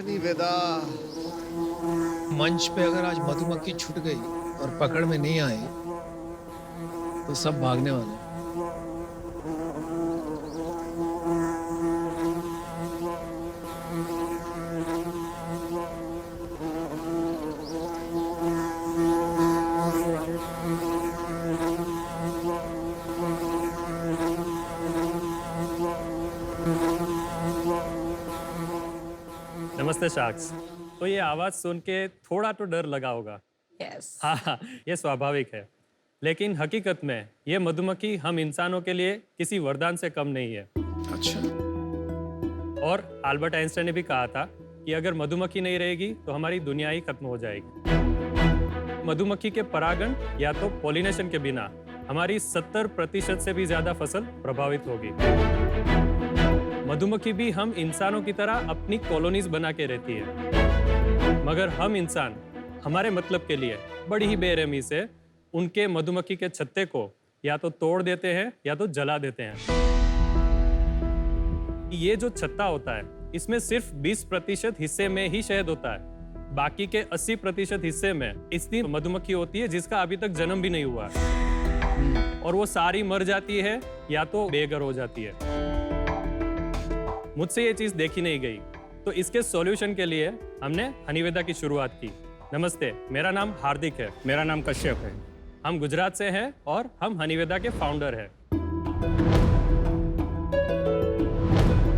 हनी वेदा। मंच पे अगर आज मधुमक्खी छूट गई और पकड़ में नहीं आई तो सब भागने वाले हैं। नमस्ते शार्क्स। तो ये आवाज़ सुन के थोड़ा तो डर लगा होगा। यस। हाँ, ये स्वाभाविक है। लेकिन हकीकत में ये मधुमक्खी हम इंसानों के लिए किसी वरदान से कम नहीं है। अच्छा, और अल्बर्ट आइंस्टाइन ने भी कहा था कि अगर मधुमक्खी नहीं रहेगी तो हमारी दुनिया ही खत्म हो जाएगी। मधुमक्खी के परागण या तो पॉलिनेशन के बिना हमारी 70% से भी ज़्यादा फसल प्रभावित होगी। मधुमक्खी भी हम इंसानों की तरह अपनी कॉलोनीज बना के रहती है, मगर हम इंसान हमारे मतलब के लिए बड़ी ही बेरहमी से उनके मधुमक्खी के छत्ते को या तो तोड़ देते हैं या तो जला देते हैं। ये जो छत्ता होता है इसमें सिर्फ 20% हिस्से में ही शहद होता है। बाकी के 80% हिस्से में इतनी मधुमक्खी होती है जिसका अभी तक जन्म भी नहीं हुआ है, और वो सारी मर जाती है या तो बेघर हो जाती है। मुझसे ये चीज देखी नहीं गई, तो इसके सॉल्यूशन के लिए हमने हनीवेदा की शुरुआत की। नमस्ते, मेरा नाम हार्दिक है। मेरा नाम कश्यप है। हम गुजरात से हैं और हम हनीवेदा के फाउंडर हैं।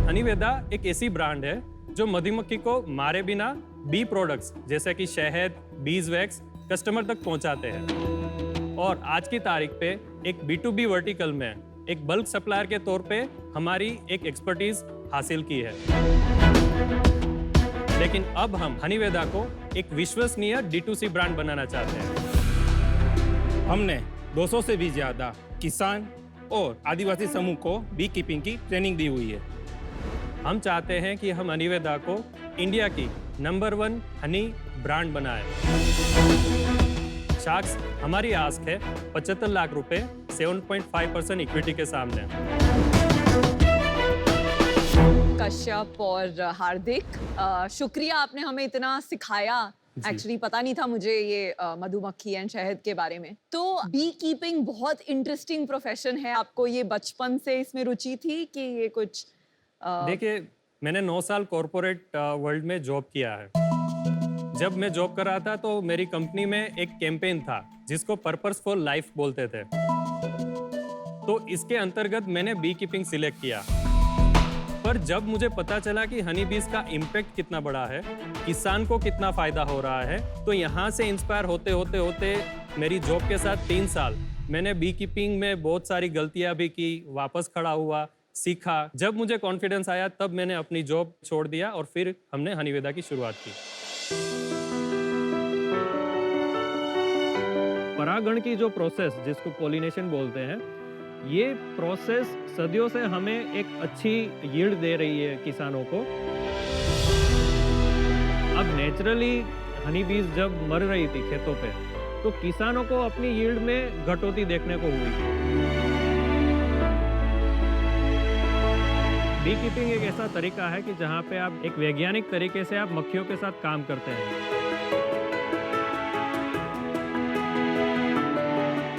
हनीवेदा एक ऐसी ब्रांड है जो मधुमक्खी को मारे बिना बी प्रोडक्ट्स जैसे कि शहद, बीज वैक्स कस्टमर तक पहुंचाते हैं। और आज की तारीख पे एक B2B वर्टिकल में एक बल्क सप्लायर के तौर पे हमारी एक एक्सपर्टीज हासिल की है। लेकिन अब हम हनीवेदा को एक विश्वसनीय D2C ब्रांड बनाना चाहते हैं। हमने 200 से भी ज्यादा किसान और आदिवासी समूह को बी कीपिंग की ट्रेनिंग दी हुई है। हम चाहते हैं कि हम हनीवेदा को इंडिया की नंबर 1 हनी ब्रांड बनाएं। शार्क्स, हमारी आस्क है 75 लाख रुपए 7.5% इक्विटी के सामने। कश्यप और हार्दिक, शुक्रिया, आपने हमें इतना सिखाया। एक्चुअली पता नहीं था मुझे ये मधुमक्खी एंड शहद के बारे में। तो बी कीपिंग बहुत इंटरेस्टिंग प्रोफेशन है। आपको ये बचपन से इसमें रुचि थी कि ये कुछ देखिए, मैंने 9 साल कॉरपोरेट वर्ल्ड में जॉब किया है। जब मैं जॉब कर रहा था तो मेरी कंपनी में एक कैंपेन था जिसको पर्पस फॉर लाइफ बोलते थे। तो इसके अंतर्गत मैंने बी कीपिंग सिलेक्ट किया। पर जब मुझे पता चला कि हनी बीज का इम्पैक्ट कितना बड़ा है, किसान को कितना फायदा हो रहा है, तो यहाँ से इंस्पायर होते होते होते मेरी जॉब के साथ 3 साल मैंने बी कीपिंग में बहुत सारी गलतियां भी की, वापस खड़ा हुआ, सीखा। जब मुझे कॉन्फिडेंस आया तब मैंने अपनी जॉब छोड़ दिया और फिर हमने हनीवेदा की शुरुआत की। परागण की जो प्रोसेस जिसको पॉलिनेशन बोलते हैं, ये प्रोसेस सदियों से हमें एक अच्छी यील्ड दे रही है किसानों को। अब नेचुरली हनी बीज जब मर रही थी खेतों पे, तो किसानों को अपनी यील्ड में घटोती देखने को हुई। बी कीपिंग एक ऐसा तरीका है कि जहाँ पे आप एक वैज्ञानिक तरीके से आप मक्खियों के साथ काम करते हैं।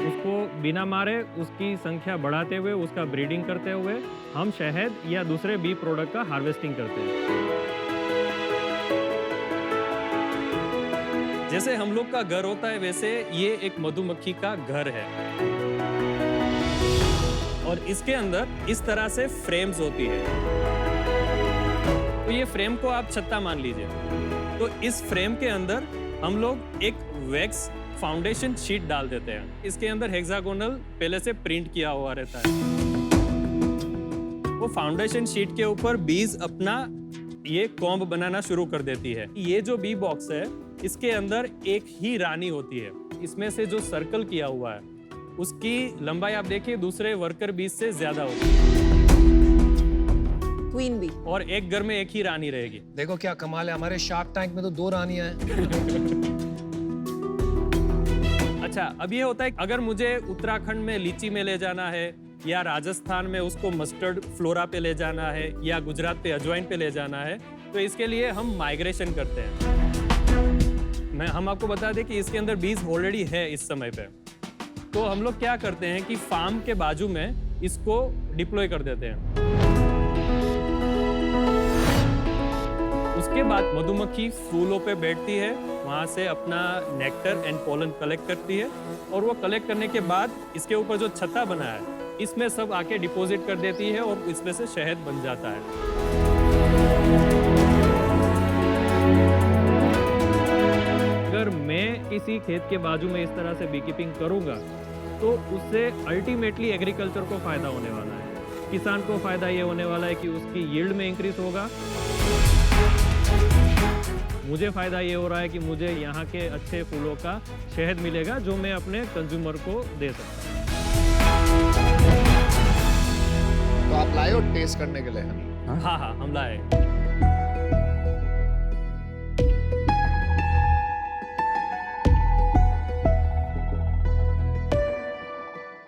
उसको बिना मारे उसकी संख्या बढ़ाते हुए, उसका ब्रीडिंग करते हुए हम शहद या दूसरे बी प्रोडक्ट का हार्वेस्टिंग करते हैं। जैसे हम लोग का घर होता है वैसे ये एक मधुमक्खी का घर है, और इसके अंदर इस तरह से फ्रेम्स होती है। तो ये फ्रेम को आप छत्ता मान लीजिए। तो इस फ्रेम के अंदर हम लोग एक वैक्स फाउंडेशन शीट डाल देते हैं। इसके अंदर हेक्सागोनल पहले से प्रिंट किया हुआ रहता है। वो फाउंडेशन शीट के ऊपर बीज अपना ये कॉम्ब बनाना शुरू कर देती है। ये जो बी बॉक्स है, इसके अंदर एक ही रानी होती है। इसमें से जो सर्कल किया हुआ है उसकी लंबाई आप देखिए दूसरे वर्कर बीज से ज्यादा होगी। Queen bee. और एक घर में एक ही रानी रहेगी। देखो क्या कमाल है, हमारे शार्क टैंक में तो 2 रानियां हैं। अच्छा, अब ये होता है अगर मुझे उत्तराखंड में लीची में ले जाना है या राजस्थान में उसको मस्टर्ड फ्लोरा पे ले जाना है या गुजरात पे अजवाइन पे ले जाना है, तो इसके लिए हम माइग्रेशन करते हैं। हम आपको बता दें कि इसके अंदर बीज ऑलरेडी है इस समय पे। तो हम लोग क्या करते हैं कि फार्म के बाजू में इसको डिप्लॉय कर देते हैं। उसके बाद मधुमक्खी फूलों पे बैठती है, वहाँ से अपना नेक्टर एंड पोलन कलेक्ट करती है, और वो कलेक्ट करने के बाद इसके ऊपर जो छत्ता बना है इसमें सब आके डिपॉजिट कर देती है और इसमें से शहद बन जाता है। अगर मैं किसी खेत के बाजू में इस तरह से बी कीपिंग करूंगा तो उससे अल्टीमेटली एग्रीकल्चर को फायदा होने वाला है। किसान को फायदा ये होने वाला है कि उसकी यील्ड में इंक्रीज होगा। मुझे फायदा ये हो रहा है कि मुझे यहाँ के अच्छे फूलों का शहद मिलेगा जो मैं अपने कंज्यूमर को दे सकता हूँ। तो आप लाए हो टेस्ट करने के लिए हनी? हाँ हाँ, हम लाए।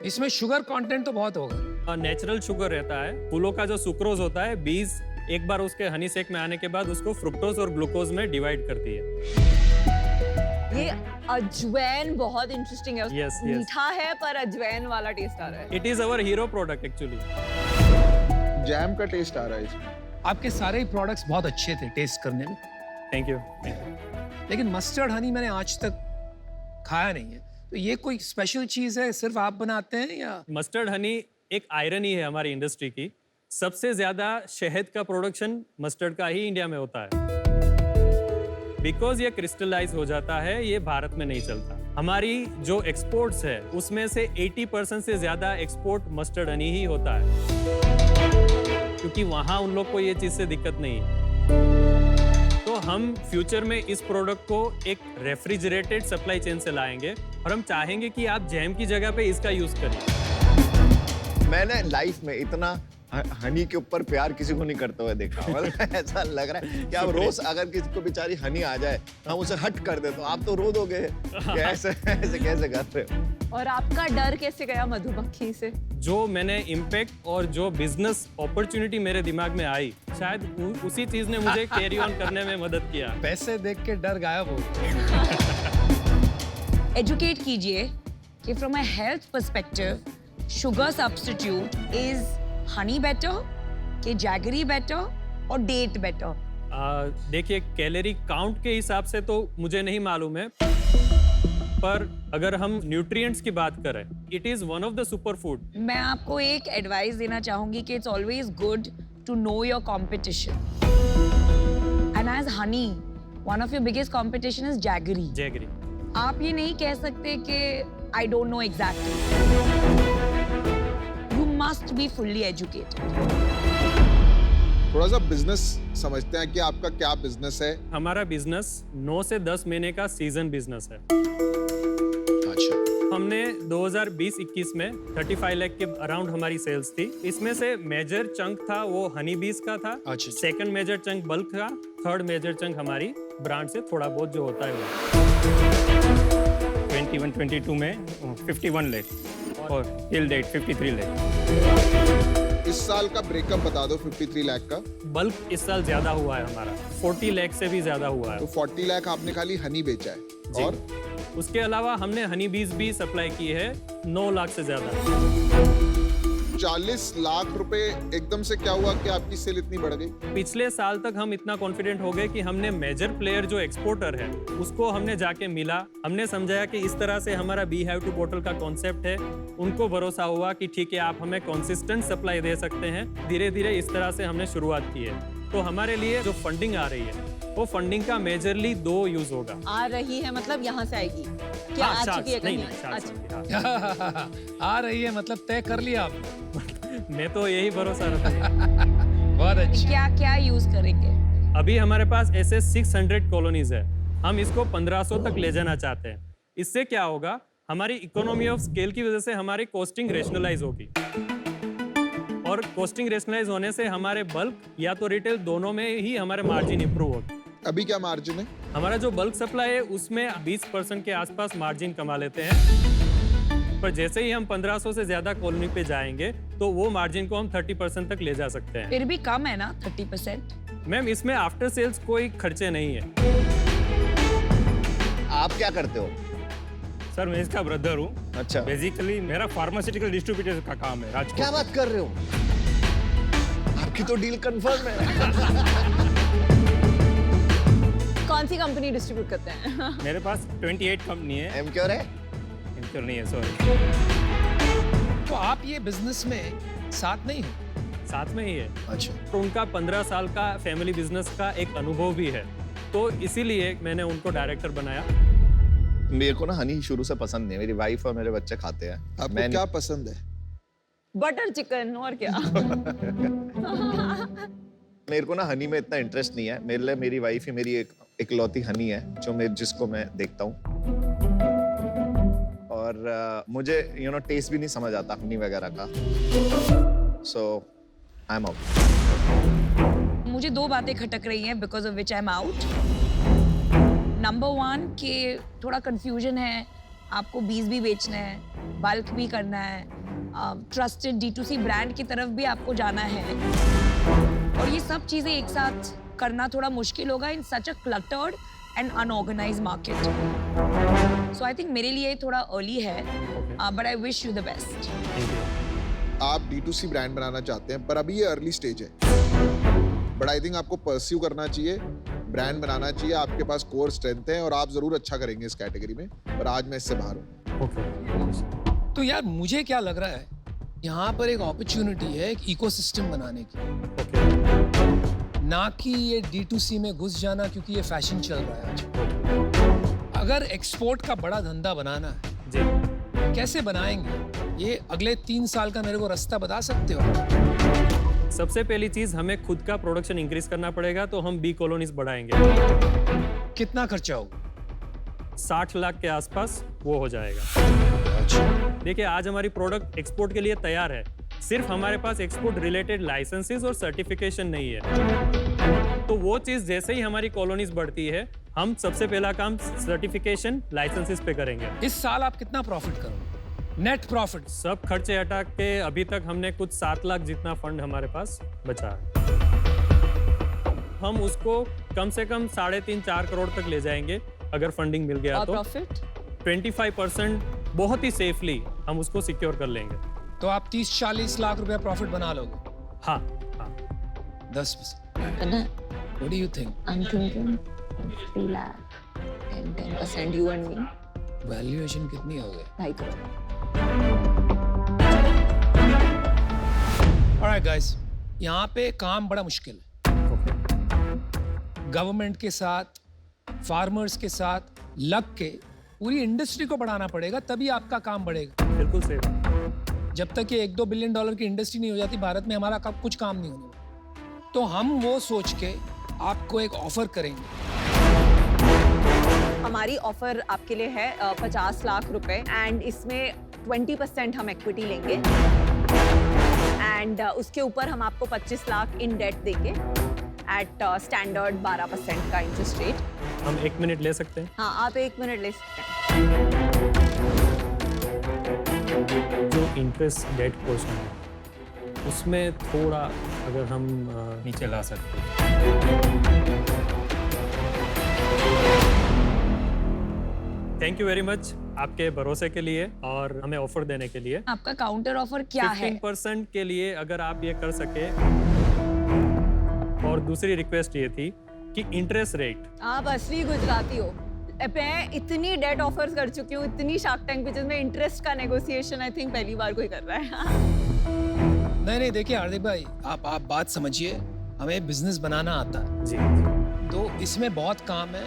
इसमें शुगर कंटेंट तो बहुत होगा। नेचुरल शुगर रहता है। फूलों का जो सुक्रोज होता है, बीज एक बार उसके हनी सेक में आने के बाद उसको फ्रुक्टोज और ग्लूकोज में डिवाइड करती है। ये अजवाइन बहुत इंटरेस्टिंग है। Yes, yes. मीठा है पर अजवाइन वाला टेस्ट आ रहा है। It is our hero product actually. Jam का टेस्ट आ रहा है इसमें। आपके सारे ही प्रोडक्ट्स बहुत अच्छे थे टेस्ट करने में, थैंक यू। लेकिन मस्टर्ड हनी मैंने आज तक खाया नहीं है। तो ये कोई स्पेशल चीज है, सिर्फ आप बनाते हैं या? मस्टर्ड हनी एक आयरन ही है हमारी इंडस्ट्री की। सबसे ज्यादा शहद का प्रोडक्शन मस्टर्ड का ही इंडिया में होता है। बिकॉज ये क्रिस्टलाइज हो जाता है, ये भारत में नहीं चलता। हमारी जो एक्सपोर्ट्स है उसमें से 80% से ज्यादा एक्सपोर्ट मस्टर्ड हनी ही होता है, क्योंकि वहां उन लोग को ये चीज से दिक्कत नहीं है। तो हम फ्यूचर में इस प्रोडक्ट को एक रेफ्रिजरेटेड सप्लाई चेन से लाएंगे और हम चाहेंगे कि आप जैम की जगह पे इसका यूज करिए। मैंने लाइफ में इतना हनी के ऊपर प्यार किसी को नहीं करते हुए देखा। मतलब ऐसा लग रहा है कि आप रोज अगर किसी को बेचारी हनी आ जाए हम उसे हट कर दे, तो आप तो रो दोगे कि ऐसे ऐसे कैसे कर रहे हो। और आपका डर कैसे गया मधुमक्खी से? जो मैंने इम्पैक्ट और जो बिजनेस अपॉर्चुनिटी मेरे दिमाग में आई, शायद उसी चीज ने मुझे कैरी ऑन करने में मदद किया। पैसे देख के डर गायब हो गया। एजुकेट कीजिए कि from a health perspective sugar substitute is Honey better कि जैगरी बेटर और डेट बेटर? देखिए, कैलोरी काउंट के हिसाब से तो मुझे नहीं मालूम है, पर अगर हम न्यूट्रिएंट्स की बात करें, it is one of the super food. मैं आपको एक एडवाइस देना चाहूंगी कि it's always good to know your competition. And as honey, one of your biggest competition is jaggery. Jaggery. आप ये नहीं कह सकते कि I don't know exactly. You must be fully educated. थोड़ा सा बिजनेस समझते हैं कि आपका क्या बिजनेस है। हमारा बिजनेस 9 से 10 महीने का सीजन बिजनेस है। अच्छा। हमने 2020-21 में 35 लाख के अराउंड हमारी सेल्स थी। इसमें से मेजर चंक था वो हनी बीज का था। अच्छा। सेकंड मेजर चंक बल्क का, थर्ड मेजर चंक हमारी ब्रांड से थोड़ा बहुत जो होता है वो। 21-22 में 51 लाख और टिल डेट 53 लाख। इस साल का ब्रेकअप बता दो 53 लाख का। बल्क इस साल ज्यादा हुआ है हमारा, 40 लाख से भी ज्यादा हुआ है। तो 40 लाख आपने खाली हनी बेचा है। जी। और उसके अलावा हमने हनी बीज भी सप्लाई की है 9 लाख से ज्यादा। 40 लाख रुपए एकदम से क्या हुआ कि आपकी सेल इतनी बढ़ गई? पिछले साल तक हम इतना कॉन्फिडेंट हो गए कि हमने मेजर प्लेयर जो एक्सपोर्टर है उसको हमने जाके मिला, हमने समझाया कि इस तरह से हमारा बी हैव टू बोटल का कॉन्सेप्ट है। उनको भरोसा हुआ कि ठीक है, आप हमें कंसिस्टेंट सप्लाई दे सकते हैं। धीरे धीरे इस तरह से हमने शुरुआत की है। तो हमारे लिए जो फंडिंग आ रही है वो फंडिंग का मेजरली 2 यूज होगा। आ रही है मतलब यहाँ से आएगी क्या? आ चुकी है कहीं? अच्छा। आ रही है मतलब तय कर लिया आपने? मैं तो यही भरोसा रखता हूँ। बहुत अच्छी। क्या क्या यूज करेंगे? अभी हमारे पास ऐसे 600 कॉलोनीज है। हम इसको 1500 तक ले जाना चाहते हैं। इससे क्या होगा, हमारी इकोनॉमी ऑफ स्केल की वजह से हमारी कॉस्टिंग रेशनलाइज होगी, और कॉस्टिंग रेशनलाइज होने से हमारे बल्क या तो रिटेल दोनों में ही हमारे मार्जिन इंप्रूव होगी। अभी क्या मार्जिन है? हमारा जो बल्क सप्लाई है उसमें 20% के आसपास मार्जिन कमा लेते हैं। पर जैसे ही हम 1500 से ज्यादा कॉलोनी पे जाएंगे तो वो मार्जिन को हम 30% तक ले जा सकते हैं। फिर भी कम है ना 30%? मैम इसमें आफ्टर सेल्स कोई खर्चे नहीं है। आप क्या करते हो? सर मैं इसका ब्रदर हूँ। अच्छा, बेसिकली मेरा फार्मास्यूटिकल डिस्ट्रीब्यूटर का काम है राजकोट क्या में। बात कर रहे हो? आपकी तो डील कंफर्म है। कौन सी कंपनी डिस्ट्रीब्यूट करते हैं? मेरे पास 28 कंपनी है। एमक्योर है? इनक्योर नहीं है, सॉरी। तो आप ये बिजनेस में साथ नहीं हो? साथ में ही है। अच्छा, तो उनका 15 साल का फैमिली बिजनेस का एक अनुभव भी है, तो इसीलिए मैंने उनको डायरेक्टर बनाया। मेरे को ना हनी शुरू से पसंद नहीं है। मेरी वाइफ और मेरे बच्चे खाते हैं। आपको क्या पसंद है? बटर चिकन और क्या? मेरे को ना हनी में इतना इंटरेस्ट नहीं है। मेरे लिए मेरी वाइफ ही मेरी एक इकलौती हनी है जिसको मैं देखता हूँ। और मुझे टेस्ट भी नहीं समझ आता हनी वगैरह का। सो आई एम आउट। मुझे दो बातें खटक रही हैं because of which I am out. Number 1 कि थोड़ा कंफ्यूजन है, आपको बीज भी बेचना है, बल्क भी करना है, ट्रस्टेड D2C ब्रांड की तरफ भी आपको जाना है, और ये सब चीज़ें एक साथ करना थोड़ा मुश्किल होगा in such a cluttered and unorganised market. So I think मेरे लिए थोड़ा अर्ली है, but I wish you the best. आप D2C ब्रांड बनाना चाहते हैं, पर अभी ये अर्ली स्टेज है। बट आई थिंक आपको परस्यू करना चाहिए, ब्रांड बनाना चाहिए। आपके पास कोर स्ट्रेंथ है और आप जरूर अच्छा करेंगे इस कैटेगरी में। पर आज मैं इससे बाहर हूँ। तो यार मुझे क्या लग रहा है, यहाँ पर एक अपॉर्चुनिटी है एक इकोसिस्टम बनाने की, ना कि ये D2C में घुस जाना, क्योंकि ये फैशन चल रहा है आज। अगर एक्सपोर्ट का बड़ा धंधा बनाना है, जी कैसे बनाएंगे? ये अगले 3 साल का मेरे को रास्ता बता सकते हो? सबसे पहली चीज हमें खुद का प्रोडक्शन इंक्रीज करना पड़ेगा, तो हम बी कॉलोनीज बढ़ाएंगे। कितना खर्चा होगा? 60 लाख के आसपास वो हो जाएगा। देखिए आज हमारी प्रोडक्ट एक्सपोर्ट के लिए तैयार है, सिर्फ हमारे पास एक्सपोर्ट रिलेटेड लाइसेंसेस और सर्टिफिकेशन नहीं है। तो वो चीज जैसे ही हमारी कॉलोनीज बढ़ती है, हम सबसे पहला काम सर्टिफिकेशन लाइसेंसेस पे करेंगे। इस साल आप कितना प्रॉफिट करोगे? नेट प्रॉफिट सब खर्चे हटा के अभी तक हमने कुछ 7 लाख जितना फंड हमारे पास बचा है। हम उसको कम से कम 3.5-4 करोड़ तक ले जाएंगे अगर फंडिंग मिल गया और तो। प्रॉफिट 25% बहुत ही सेफली हम उसको सिक्योर कर लेंगे। तो आप 30-40 लाख रुपया प्रॉफिट बना लोगे। हाँ हाँ 10%। करना है। What do you think? I'm thinking 3 lakh and 10% you and me, valuation कितनी हो गई? 2.5 करोड़। Alright guys, यहाँ पे काम बड़ा मुश्किल है। गवर्नमेंट के साथ, फार्मर्स के साथ लग के पूरी इंडस्ट्री को बढ़ाना पड़ेगा, तभी आपका काम बढ़ेगा। बिल्कुल सही बात। जब तक ये $1-2 बिलियन की इंडस्ट्री नहीं हो जाती भारत में, हमारा कुछ काम नहीं होने वाला। तो हम वो सोच के आपको एक ऑफर करेंगे। हमारी ऑफर आपके लिए है 50 लाख रुपए, एंड इसमें 20% हम इक्विटी लेंगे, एंड उसके ऊपर हम आपको 25 लाख इन डेट देंगे एट स्टैंडर्ड 12% का इंटरेस्ट रेट। हम 1 मिनट ले सकते हैं? हाँ, आप 1 मिनट ले सकते हैं। जो इंटरेस्ट डेट पोर्शन है उसमें थोड़ा अगर हम नीचे ला सकते हैं। थैंक यू वेरी मच आपके भरोसे के लिए और हमें ऑफर देने के लिए। आपका काउंटर ऑफर क्या है? 15% के लिए अगर आप ये कर सके, और दूसरी रिक्वेस्ट ये थी कि इंटरेस्ट रेट। आप असली गुजराती हो। मैं इतनी डेट ऑफर्स कर चुकी हूँ, इतनी शार्क टैंक पिचेस में, इंटरेस्ट का नेगोशिएशन आई थिंक पहली बार कोई कर रहा है। नहीं देखिए हार्दिक भाई, आप बात समझिए, हमें बिजनेस बनाना आता है, जी तो इसमें बहुत काम है।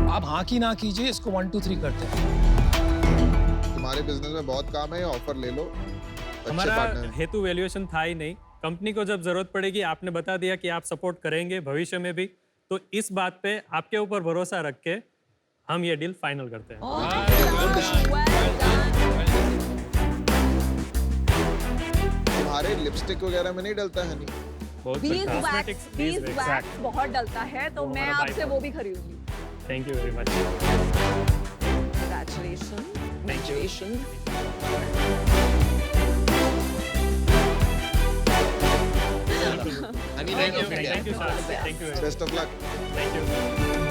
आप हाँ की ना कीजिए, इसको 1 2 3 करते हैं। तुम्हारे बिजनेस में बहुत काम है, ऑफर ले लो। अच्छे हमारा पार्टनर। हेतु वैल्यूएशन था ही नहीं। कंपनी को जब जरूरत पड़ेगी, आपने बता दिया कि आप सपोर्ट करेंगे भविष्य में भी, तो इस बात पे आपके ऊपर भरोसा रख के हम ये डील फाइनल करते हैं। तुम्हारे लिपस्टिक वगैरह में नहीं डलता है हनी? बहुत बीज अच्छा। वैक्स बहुत डलता है, तो वो मैं हमारा आपसे byproduct वो भी खरीदूंगी। Thank you very much. Congrats. Congratulations. Congratulations. Honey, Thank you, sir. Thank you. Best of luck. Thank you.